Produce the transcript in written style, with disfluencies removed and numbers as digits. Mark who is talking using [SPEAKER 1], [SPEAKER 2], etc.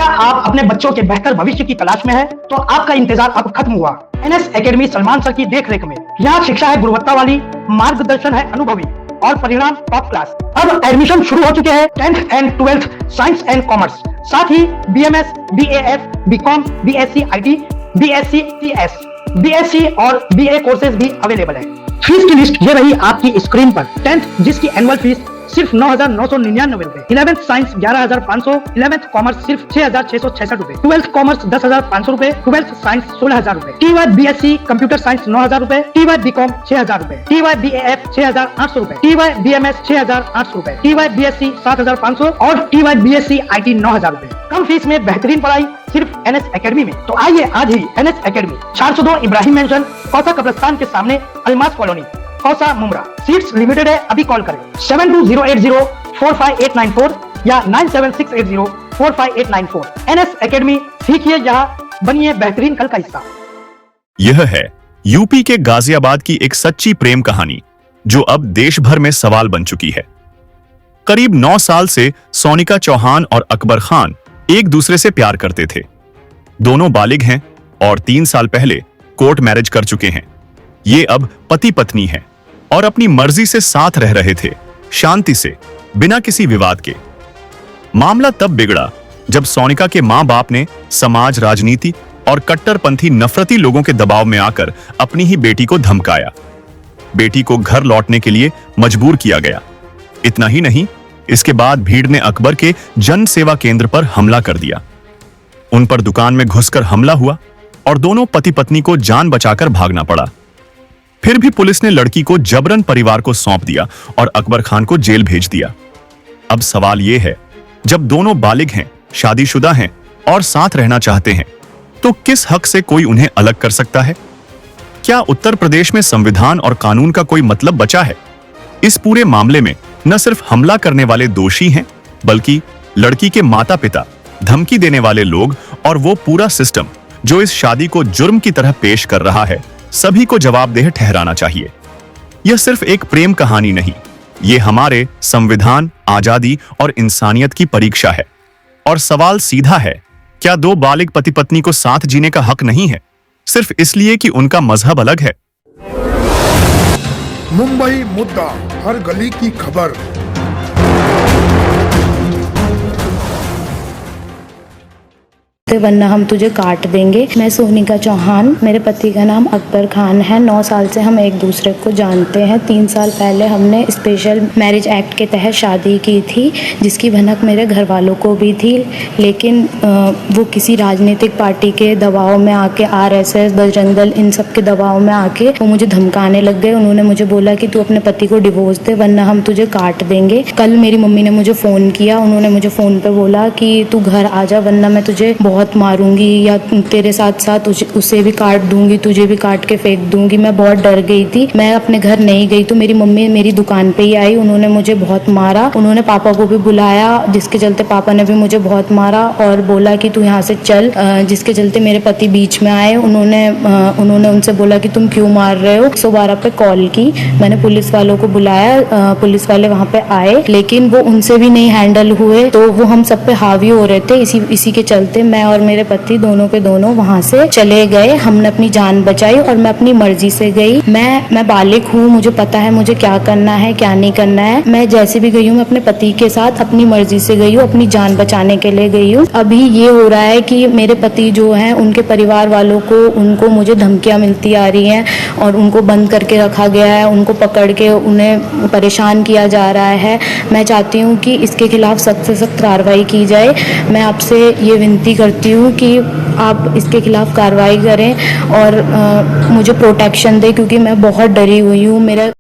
[SPEAKER 1] क्या आप अपने बच्चों के बेहतर भविष्य की तलाश में हैं? तो आपका इंतजार अब खत्म हुआ। एनएस एकेडमी सलमान सर की देखरेख में यहाँ शिक्षा है गुणवत्ता वाली, मार्गदर्शन है अनुभवी और परिणाम टॉप क्लास। अब एडमिशन शुरू हो चुके हैं 10th and 12th science and commerce, साथ ही BMS, BAF, BCom, BSc IT, BSc TS, BSc और बीए कोर्सेज भी अवेलेबल है। फीस की लिस्ट ये रही आपकी स्क्रीन पर। 10th जिसकी एनुअल फीस सिर्फ 9,999 रुपए, 11th साइंस 11,500, 11th कॉमर्स सिर्फ 6,666 रुपए, 12th कॉमर्स 10,500 रुपए, 12th साइंस 16,000 रुपए, TY बीएससी कंप्यूटर साइंस 9,000 रुपए, TY बीकॉम 6,000 रुपए, TY बीएएफ 6,800 रुपए, TY बीएमएस 6,800 रुपए, TY बीएससी 7,500 और TY बीएससी आईटी 9,000 रुपए। कम फीस में बेहतरीन पढ़ाई सिर्फ एनएस एकेडमी में। तो आइए आज ही NS academy 402 Ibrahim mansion, Kausa कब्रिस्तान के सामने, Almas colony, Kausa Mumbra. Seats limited है, अभी कॉल करें 7208045894 या 9768045894। एनएस एकेडमी, सीखिए यहाँ, बनिए बेहतरीन कल का हिस्सा।
[SPEAKER 2] यह है यूपी के गाजियाबाद की एक सच्ची प्रेम कहानी जो अब देश भर में सवाल बन चुकी है। करीब 9 साल से सोनिका चौहान और अकबर खान एक दूसरे से प्यार करते थे। दोनों बालिग हैं और 3 साल पहले कोर्ट मैरिज कर चुके हैं। ये अब पति पत्नी हैं और अपनी मर्जी से साथ रह रहे थे, शांति से, बिना किसी विवाद के। मामला तब बिगड़ा जब सोनिका के मां बाप ने समाज, राजनीति और कट्टरपंथी नफरती लोगों के दबाव में आकर अपनी ही बेटी को धमकाया। बेटी को घर लौटने के लिए मजबूर किया गया। इतना ही नहीं, इसके बाद भीड़ ने अकबर के जन सेवा केंद्र पर हमला कर दिया। उन पर दुकान में घुसकर हमला हुआ और दोनों पति पत्नी को जान बचाकर भागना पड़ा। फिर भी पुलिस ने लड़की को जबरन परिवार को सौंप दिया और अकबर खान को जेल भेज दिया। अब सवाल यह है, जब दोनों बालिग हैं, शादीशुदा हैं और साथ रहना चाहते हैं, तो किस हक से कोई उन्हें अलग कर सकता है? क्या उत्तर प्रदेश में संविधान और कानून का कोई मतलब बचा है? इस पूरे मामले में न सिर्फ हमला करने वाले दोषी हैं, बल्कि लड़की के माता पिता, धमकी देने वाले लोग और वो पूरा सिस्टम जो इस शादी को जुर्म की तरह पेश कर रहा है, सभी को जवाबदेह ठहराना चाहिए। यह सिर्फ एक प्रेम कहानी नहीं, ये हमारे संविधान, आजादी और इंसानियत की परीक्षा है। और सवाल सीधा है, क्या दो बालिग पति पत्नी को साथ जीने का हक नहीं है, सिर्फ इसलिए कि उनका मजहब अलग है?
[SPEAKER 3] मुंबई मुद्दा, हर गली की खबर।
[SPEAKER 4] वरना हम तुझे काट देंगे। मैं सोनिका चौहान, मेरे पति का नाम अकबर खान है। 9 साल से हम एक दूसरे को जानते हैं। 3 साल पहले हमने स्पेशल मैरिज एक्ट के तहत शादी की थी, जिसकी भनक मेरे घर वालों को भी थी, लेकिन वो किसी राजनीतिक पार्टी के दबाव में आके, आरएसएस, बजरंग दल, इन सब के दबाव में आके वो मुझे धमकाने लग गए। उन्होंने मुझे बोला कि तू अपने पति को डिवोर्स दे वरना हम तुझे काट देंगे। कल मेरी मम्मी ने मुझे फ़ोन किया, उन्होंने मुझे फ़ोन पे बोला कि तू घर आ जा वरना मैं तुझे बहुत मारूंगी या तेरे साथ साथ उसे भी काट दूंगी, तुझे भी काट के फेंक दूंगी। मैं बहुत डर गई थी। मैं अपने घर नहीं गई तो मेरी मम्मी मेरी दुकान पे ही आई। उन्होंने मुझे बहुत मारा। उन्होंने पापा को भी बुलाया, जिसके चलते पापा ने भी मुझे बहुत मारा और बोला कि तू यहाँ से चल, जिसके चलते मेरे पति बीच में आए। उन्होंने उनसे बोला कि तुम क्यों मार रहे हो। 112 पे कॉल की, मैंने पुलिस वालों को बुलाया, पुलिस वाले वहाँ पे आए, लेकिन वो उनसे भी नहीं हैंडल हुए, तो वो हम सब पे हावी हो रहे थे। इसी के चलते मैं और मेरे पति दोनों के दोनों वहाँ से चले गए। हमने अपनी जान बचाई और मैं अपनी मर्जी से गई। मैं बालिग हूँ, मुझे पता है मुझे क्या करना है क्या नहीं करना है। मैं जैसे भी गई हूँ, मैं अपने पति के साथ अपनी मर्जी से गई हूँ, अपनी जान बचाने के लिए गई हूँ। अभी ये हो रहा है कि मेरे पति जो हैं, उनके परिवार वालों को, उनको मुझे धमकियाँ मिलती आ रही हैं और उनको बंद करके रखा गया है, उनको पकड़ के उन्हें परेशान किया जा रहा है। मैं चाहती हूँ कि इसके खिलाफ सख्त से सख्त कार्रवाई की जाए। मैं आपसे ये विनती करती हूँ कि आप इसके खिलाफ कार्रवाई करें और मुझे प्रोटेक्शन दें, क्योंकि मैं बहुत डरी हुई हूँ। मेरा